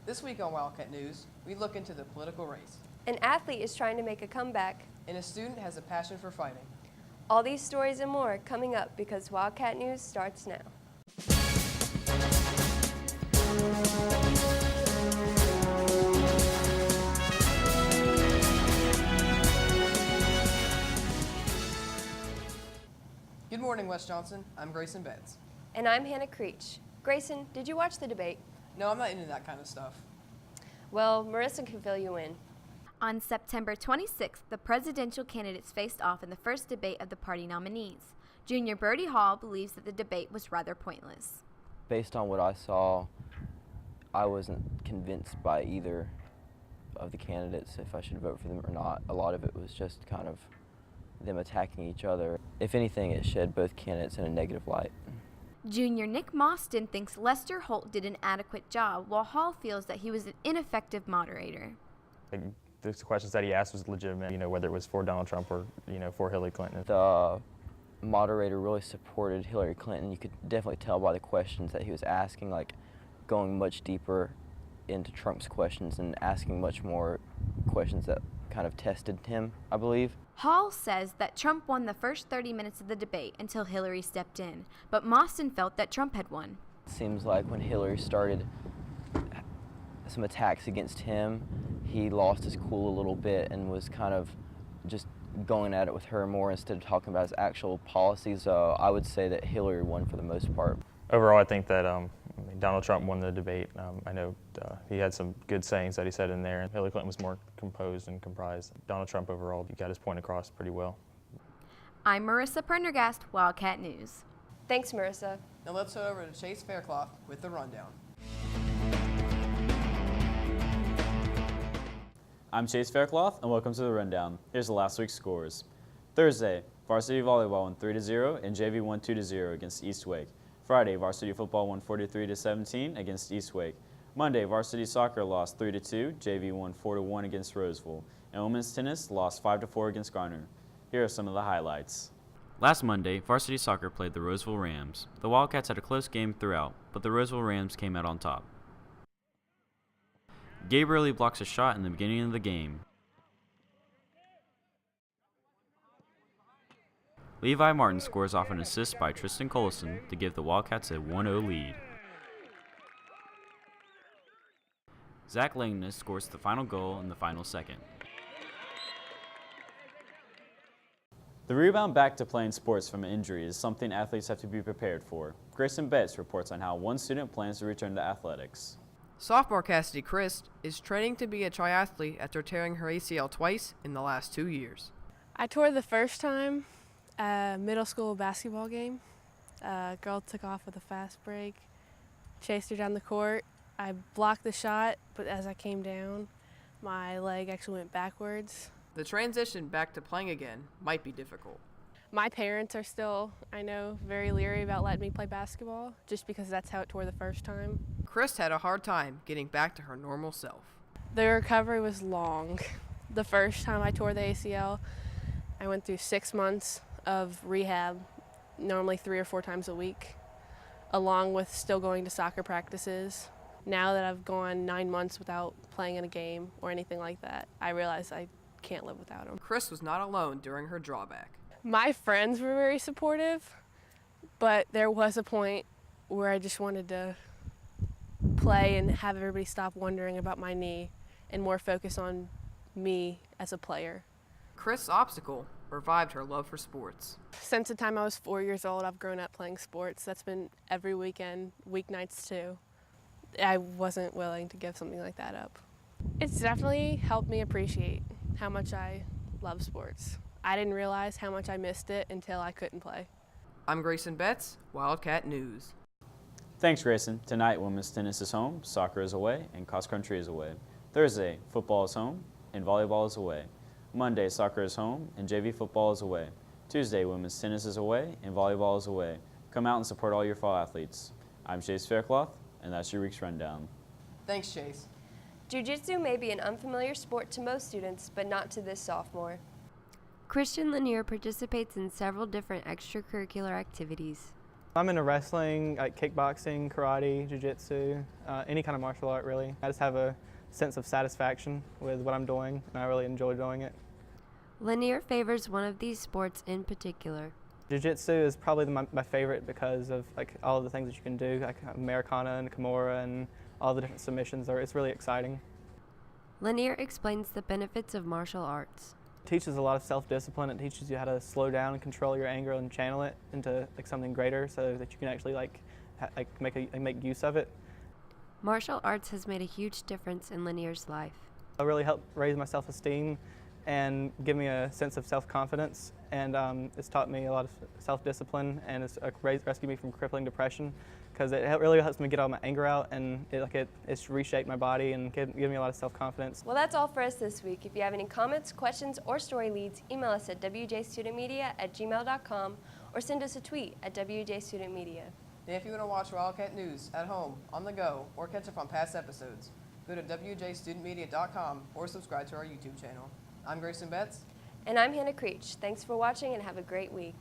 This week on Wildcat News, we look into the political race. An athlete is trying to make a comeback. And a student has a passion for fighting. All these stories and more coming up because Wildcat News starts now. Good morning, West Johnston. I'm Greyson Betz. And I'm Hannah Creech. Greyson, did you watch the debate? No, I'm not into that kind of stuff. Well, Marissa can fill you in. On September 26th, the presidential candidates faced off in the first debate of the party nominees. Junior Birdie Hall believes that the debate was rather pointless. Based on what I saw, I wasn't convinced by either of the candidates if I should vote for them or not. A lot of it was just kind of them attacking each other. If anything, it shed both candidates in a negative light. Junior Nick Mostyn thinks Lester Holt did an adequate job, while Hall feels that he was an ineffective moderator. The questions that he asked was legitimate, whether it was for Donald Trump or, for Hillary Clinton. The moderator really supported Hillary Clinton. You could definitely tell by the questions that he was asking, like going much deeper into Trump's questions and asking much more questions that kind of tested him, I believe. Hall says that Trump won the first 30 minutes of the debate until Hillary stepped in, but Mostyn felt that Trump had won. It seems like when Hillary started some attacks against him, he lost his cool a little bit and was kind of just going at it with her more instead of talking about his actual policies. I would say that Hillary won for the most part. Overall, I think that Donald Trump won the debate. I know he had some good sayings that he said in there. Hillary Clinton was more composed and comprised. Donald Trump overall, he got his point across pretty well. I'm Marissa Prendergast, Wildcat News. Thanks, Marissa. Now let's head over to Chase Faircloth with the rundown. I'm Chase Faircloth, and welcome to the Rundown. Here's the last week's scores. Thursday, varsity volleyball won 3-0 and JV won 2-0 against East Wake. Friday, varsity football won 43-17 against East Wake. Monday, varsity soccer lost 3-2, JV won 4-1 against Roseville, and women's tennis lost 5-4 against Garner. Here are some of the highlights. Last Monday, varsity soccer played the Roseville Rams. The Wildcats had a close game throughout, but the Roseville Rams came out on top. Gabriel blocks a shot in the beginning of the game. Levi Martin scores off an assist by Tristan Collison to give the Wildcats a 1-0 lead. Zach Langness scores the final goal in the final second. The rebound back to playing sports from an injury is something athletes have to be prepared for. Greyson Betz reports on how one student plans to return to athletics. Sophomore Cassidy Crist is training to be a triathlete after tearing her ACL twice in the last 2 years. I tore the first time at a middle school basketball game. A girl took off with a fast break, chased her down the court. I blocked the shot, but as I came down, my leg actually went backwards. The transition back to playing again might be difficult. My parents are still, I know, very leery about letting me play basketball, just because that's how it tore the first time. Crist had a hard time getting back to her normal self. The recovery was long. The first time I tore the ACL, I went through 6 months of rehab, normally 3 or 4 times a week, along with still going to soccer practices. Now that I've gone 9 months without playing in a game or anything like that, I realize I can't live without him. Crist was not alone during her drawback. My friends were very supportive, but there was a point where I just wanted to play and have everybody stop wondering about my knee and more focus on me as a player. Crist's obstacle revived her love for sports. Since the time I was 4 years old, I've grown up playing sports. That's been every weekend, weeknights too. I wasn't willing to give something like that up. It's definitely helped me appreciate how much I love sports. I didn't realize how much I missed it until I couldn't play. I'm Greyson Betz, Wildcat News. Thanks, Greyson. Tonight, women's tennis is home, soccer is away, and cross country is away. Thursday, football is home, and volleyball is away. Monday, soccer is home, and JV football is away. Tuesday, women's tennis is away, and volleyball is away. Come out and support all your fall athletes. I'm Chase Faircloth, and that's your week's rundown. Thanks, Chase. Jiu-Jitsu may be an unfamiliar sport to most students, but not to this sophomore. Christian Lanier participates in several different extracurricular activities. I'm into wrestling, like kickboxing, karate, jiu-jitsu, any kind of martial art really. I just have a sense of satisfaction with what I'm doing, and I really enjoy doing it. Lanier favors one of these sports in particular. Jiu-jitsu is probably my favorite because of like all of the things that you can do, like Americana and Kimura and all the different submissions. It's really exciting. Lanier explains the benefits of martial arts. It teaches a lot of self-discipline. It teaches you how to slow down and control your anger and channel it into like something greater, so that you can actually make use of it. Martial arts has made a huge difference in Lanier's life. It really helped raise my self-esteem and give me a sense of self-confidence, and it's taught me a lot of self-discipline, and it's rescued me from crippling depression, because it really helps me get all my anger out, and it's reshaped my body and give me a lot of self-confidence. Well, that's all for us this week. If you have any comments, questions, or story leads, email us at wjstudentmedia@gmail.com or send us a tweet at wjstudentmedia. And if you want to watch Wildcat News at home, on the go, or catch up on past episodes, go to wjstudentmedia.com or subscribe to our YouTube channel. I'm Greyson Betz. And I'm Hannah Creech. Thanks for watching and have a great week.